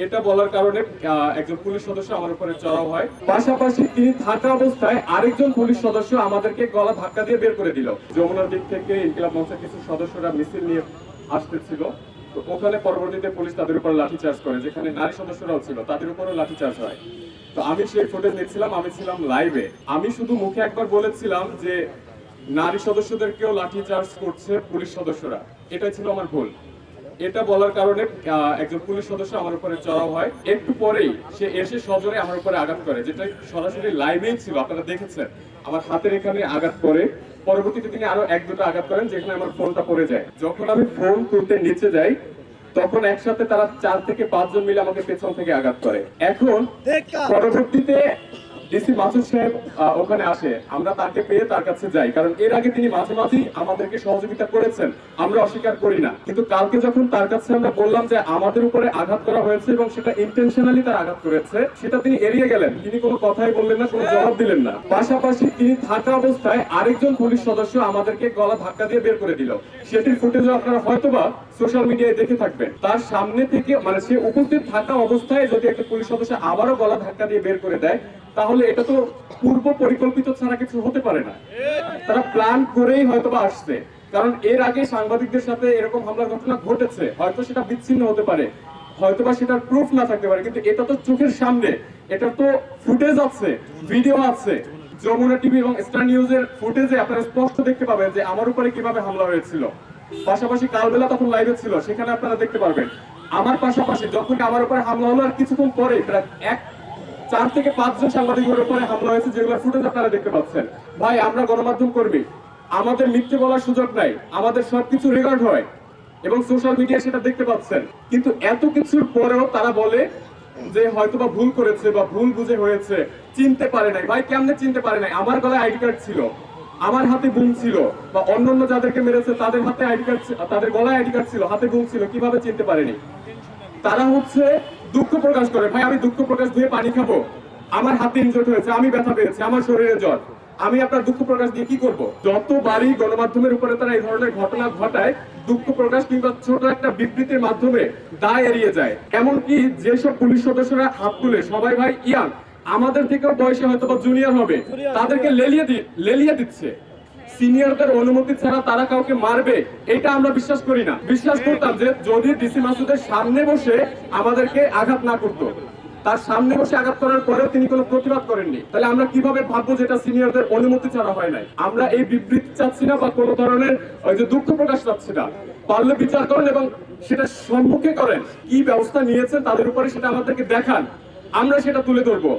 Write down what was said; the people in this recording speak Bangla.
এটা বলার কারণে একজন পুলিশ সদস্য আমার উপরে চড়াও হয়। পাশাপাশি তিনি থাকা অবস্থায় আরেকজন পুলিশ সদস্য আমাদেরকে গলা ধাক্কা দিয়ে বের করে দিল। যমুনার দিক থেকে ইনকিলাব মঞ্চের কিছু সদস্যরা মিছিল নিয়ে আসতেছিল, তো ওখানে পরবর্তীতে পুলিশ তাদের উপর লাঠিচার্জ করে, যেখানে নারী সদস্যরাও ছিল তাদের উপরও লাঠিচার্জ হয়। তো আমি সেই ফুটেজ নিচ্ছিলাম, আমি ছিলাম লাইভে। আমি শুধু মুখে একবার বলেছিলাম যে নারী সদস্যদেরকেও লাঠিচার্জ করছে পুলিশ সদস্যরা, এটাই ছিল আমার ভুল। এটা বলার কারণে একজন পুলিশ সদস্য আমার উপরে চড়াও হয়। একটু পরেই সে এসে সজোরে আমার উপরে আঘাত করে, যেটা সরাসরি লাইভেই ছিল, আপনারা দেখেছেন। আমার হাতের এখানে আঘাত করে, পরবর্তীতে তিনি আরো এক দুটো আঘাত করেন, যেখানে আমার ফোনটা পড়ে যায়। যখন আমি ফোন তুলতে নিচে যাই, তখন একসাথে তারা 4 থেকে 5 জন মিলে আমাকে পেছন থেকে আঘাত করে। এখন পরবর্তীতে ডিসি মাসুদ সাহেব ওখানে আসে, আমরা তাকে পেয়ে তার কাছে যাই, কারণ এর আগে তিনি মাঝে মাঝেই আমাদেরকে সহযোগিতা করেছেন, আমরা অস্বীকার করি না। কিন্তু কালকে যখন তার কাছে আমরা বললাম যে আমাদের উপরে আঘাত করা হয়েছে এবং সেটা ইন্টেনশনালি তার আঘাত করেছে, সেটা তিনি এড়িয়ে গেলেন। তিনি কোনো কথাই বললেন না, কোনো জবাব দিলেন না। পাশাপাশি তিনি থাকা অবস্থায় আরেকজন পুলিশ সদস্য আমাদেরকে গলা ধাক্কা দিয়ে বের করে দিল। সেটির ফুটেজও আপনারা হয়তোবা সোশ্যাল মিডিয়ায় দেখে থাকবেন। তার সামনে থেকে, মানে সে উপস্থিত থাকা অবস্থায় যদি একটা পুলিশ সদস্য আবারও গলা ধাক্কা দিয়ে বের করে দেয়, তাহলে এটা তো পূর্ব পরিকল্পিত ছাড়া কিছু হতে পারে না। তারা প্ল্যান করেই হয়তোবা আসছে, কারণ এর আগে সাংবাদিকদের সাথে এরকম হামলার ঘটনা ঘটেছে। হয়তো সেটা বিচ্ছিন্ন হতে পারে, হয়তোবা সেটার প্রুফ না থাকতে পারে, কিন্তু এটা তো চোখের সামনে, এটা তো ফুটেজ আছে, ভিডিও আছে। যমুনা টিভি এবং স্টার নিউজের ফুটেজে আপনারা স্পষ্ট দেখতে পাবেন যে আমার উপরে কিভাবে হামলা হয়েছিল। পাশাপাশি কালবেলা তখন লাইভে ছিল, সেখানে আপনারা দেখতে পারবেন। আমার পাশাপাশি যখন আমার উপরে হামলা হলো, আর কিছুক্ষণ পরে প্রায় 4 থেকে 5 জন সাংবাদিকের উপরে হামলা হয়েছে, যেগুলো ফুটেজ আপনারা দেখতে পাচ্ছেন। ভাই, আমরা গণমাধ্যম কর্মী, আমাদের মিথ্যে বলার সুযোগ নাই, আমাদের সবকিছু রেকর্ড হয় এবং সোশ্যাল মিডিয়া সেটা দেখতে পাচ্ছেন। কিন্তু এত কিছুর পরেও তারা বলে যে হয়তোবা ভুল করেছে বা ভুল বুঝে হয়েছে, চিনতে পারে নাই। ভাই, কেমনে চিনতে পারে নাই? আমার গলায় আইডি কার্ড ছিল, আমার হাতে বুম ছিল, বা অন্যান্য যাদেরকে মেরেছে তাদের হাতে আইডি কার্ড, তাদের গলায় আইডি কার্ড ছিল, হাতে বুম ছিল, কিভাবে চিনতে পারেনি? তারা হচ্ছে দুঃখ প্রকাশ করে। ভাই, আমি দুঃখ প্রকাশ দিয়ে পানি খাবো? আমার হাতে ইনজুরি হয়েছে, আমি ব্যথা পেয়েছি, আমার শরীরে জ্বর, আমি আপনার দুঃখ প্রকাশ দিয়ে কি করব? যতবারই গণমাধ্যমের উপরে তারা এই ধরনের ঘটনা ঘটায়, দুঃখ প্রকাশ কিংবা ছোট একটা বিবৃতির মাধ্যমে দায় এড়িয়ে যায়। এমনকি যেসব পুলিশ সদস্যরা হাত তুলে, সবাই ভাই ইয়াং, আমাদের থেকেও বয়সে হয়তো বা জুনিয়র হবে, তাদেরকে লেলিয়ে দিচ্ছে। সিনিয়রদের অনুমতি ছাড়া তারা কাউকে মারবে, এটা আমরা বিশ্বাস করি না। বিশ্বাস করতাম যে যদি ডিসি মাসুদের সামনে বসে আমাদেরকে আঘাত না করতো, তার সামনে বসে আঘাত করার পরেও তিনি কোনো প্রতিবাদ করেননি, তাহলে আমরা কিভাবে ভাববো যেটা সিনিয়রদের অনুমতি ছাড়া হয় নাই? আমরা এই বিবৃতি চাচ্ছি না বা কোনো ধরনের ওই যে দুঃখ প্রকাশ চাচ্ছি না। পারলে বিচার করেন এবং সেটা সম্মুখে করেন, কি ব্যবস্থা নিয়েছেন তাদের উপরে সেটা আমাদেরকে দেখান, আমরা সেটা তুলে ধরবো।